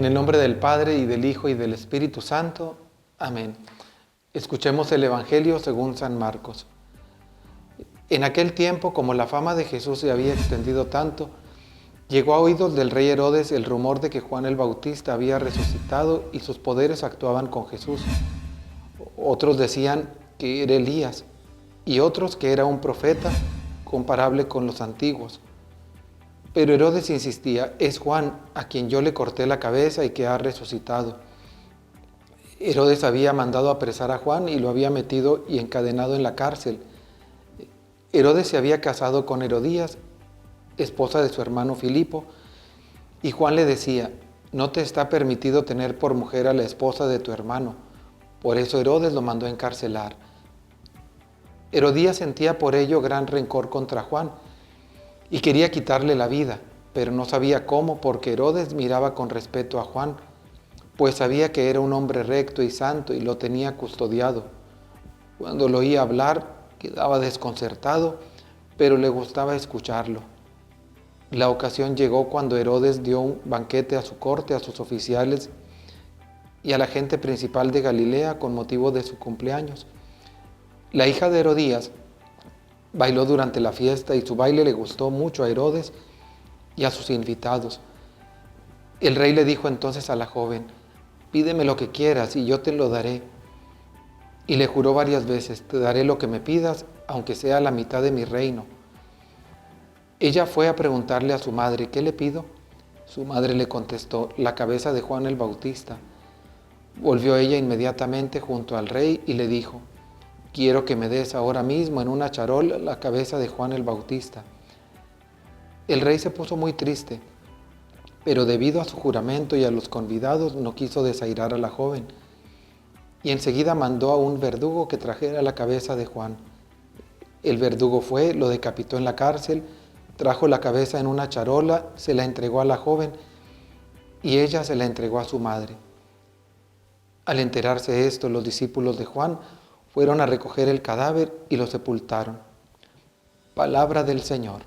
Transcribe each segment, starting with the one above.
el nombre del Padre, y del Hijo, y del Espíritu Santo. Amén. Escuchemos el Evangelio según San Marcos. En aquel tiempo, como la fama de Jesús se había extendido tanto, llegó a oídos del rey Herodes el rumor de que Juan el Bautista había resucitado y sus poderes actuaban con Jesús. Otros decían que era Elías, y otros que era un profeta comparable con los antiguos. Pero Herodes insistía: es Juan, a quien yo le corté la cabeza y que ha resucitado. Herodes había mandado apresar a Juan y lo había metido y encadenado en la cárcel. Herodes se había casado con Herodías, esposa de su hermano Filipo, y Juan le decía: no te está permitido tener por mujer a la esposa de tu hermano. Por eso Herodes lo mandó a encarcelar. Herodías sentía por ello gran rencor contra Juan y quería quitarle la vida, pero no sabía cómo, porque Herodes miraba con respeto a Juan, pues sabía que era un hombre recto y santo y lo tenía custodiado. Cuando lo oía hablar, quedaba desconcertado, pero le gustaba escucharlo. La ocasión llegó cuando Herodes dio un banquete a su corte, a sus oficiales y a la gente principal de Galilea con motivo de su cumpleaños. La hija de Herodías bailó durante la fiesta y su baile le gustó mucho a Herodes y a sus invitados. El rey le dijo entonces a la joven: pídeme lo que quieras y yo te lo daré. Y le juró varias veces: te daré lo que me pidas, aunque sea la mitad de mi reino. Ella fue a preguntarle a su madre: ¿qué le pido? Su madre le contestó: la cabeza de Juan el Bautista. Volvió ella inmediatamente junto al rey y le dijo: quiero que me des ahora mismo en una charola la cabeza de Juan el Bautista. El rey se puso muy triste, pero debido a su juramento y a los convidados no quiso desairar a la joven. Y enseguida mandó a un verdugo que trajera la cabeza de Juan. El verdugo fue, lo decapitó en la cárcel, trajo la cabeza en una charola, se la entregó a la joven y ella se la entregó a su madre. Al enterarse de esto, los discípulos de Juan fueron a recoger el cadáver y lo sepultaron. Palabra del Señor.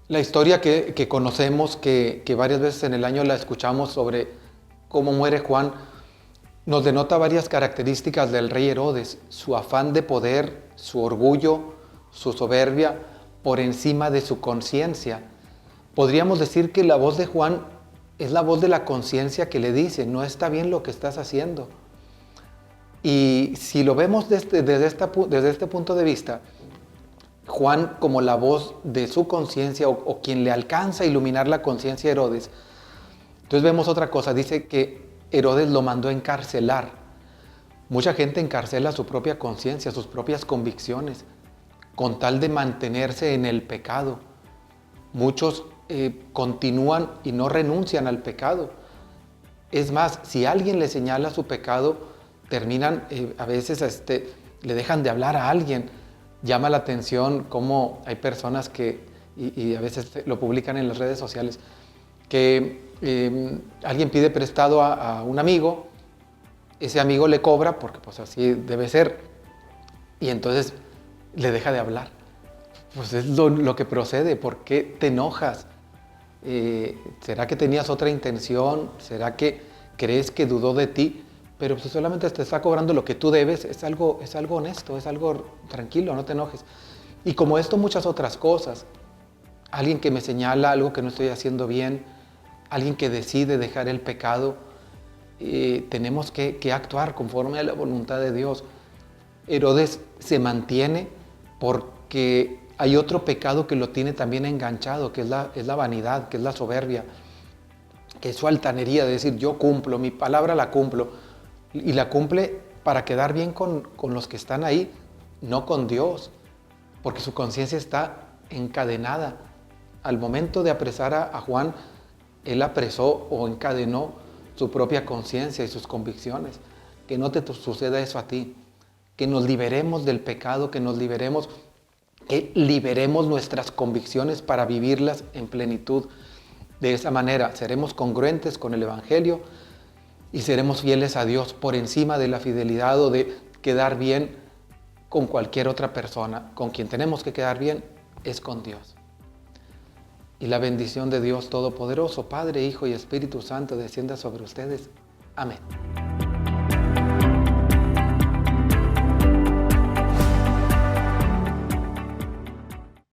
La historia que conocemos, que varias veces en el año la escuchamos sobre cómo muere Juan, nos denota varias características del rey Herodes: su afán de poder, su orgullo, su soberbia por encima de su conciencia. Podríamos decir que la voz de Juan es la voz de la conciencia que le dice: no está bien lo que estás haciendo. Y si lo vemos desde este punto de vista, Juan como la voz de su conciencia o quien le alcanza a iluminar la conciencia a Herodes. Entonces vemos otra cosa, dice que Herodes lo mandó a encarcelar. Mucha gente encarcela su propia conciencia, sus propias convicciones, con tal de mantenerse en el pecado. Muchos continúan y no renuncian al pecado. Es más, si alguien le señala su pecado, terminan a veces le dejan de hablar a alguien. Llama la atención cómo hay personas que, y a veces lo publican en las redes sociales, que alguien pide prestado a un amigo, ese amigo le cobra, porque pues así debe ser, y entonces le deja de hablar. Pues es lo que procede. ¿Por qué te enojas? ¿Será que tenías otra intención? ¿Será que crees que dudó de ti? Pero si solamente te está cobrando lo que tú debes, es algo honesto, es algo tranquilo, no te enojes. Y como esto, muchas otras cosas. Alguien que me señala algo que no estoy haciendo bien, alguien que decide dejar el pecado, tenemos que actuar conforme a la voluntad de Dios. Herodes se mantiene porque hay otro pecado que lo tiene también enganchado, que es la vanidad, que es la soberbia, que es su altanería de decir: yo cumplo, mi palabra la cumplo. Y la cumple para quedar bien con los que están ahí, no con Dios, porque su conciencia está encadenada. Al momento de apresar a Juan, él apresó o encadenó su propia conciencia y sus convicciones. Que no te suceda eso a ti, que nos liberemos del pecado, que liberemos nuestras convicciones para vivirlas en plenitud. De esa manera seremos congruentes con el Evangelio y seremos fieles a Dios por encima de la fidelidad o de quedar bien con cualquier otra persona. Con quien tenemos que quedar bien es con Dios. y la bendición de Dios Todopoderoso, Padre, Hijo y Espíritu Santo, descienda sobre ustedes. Amén.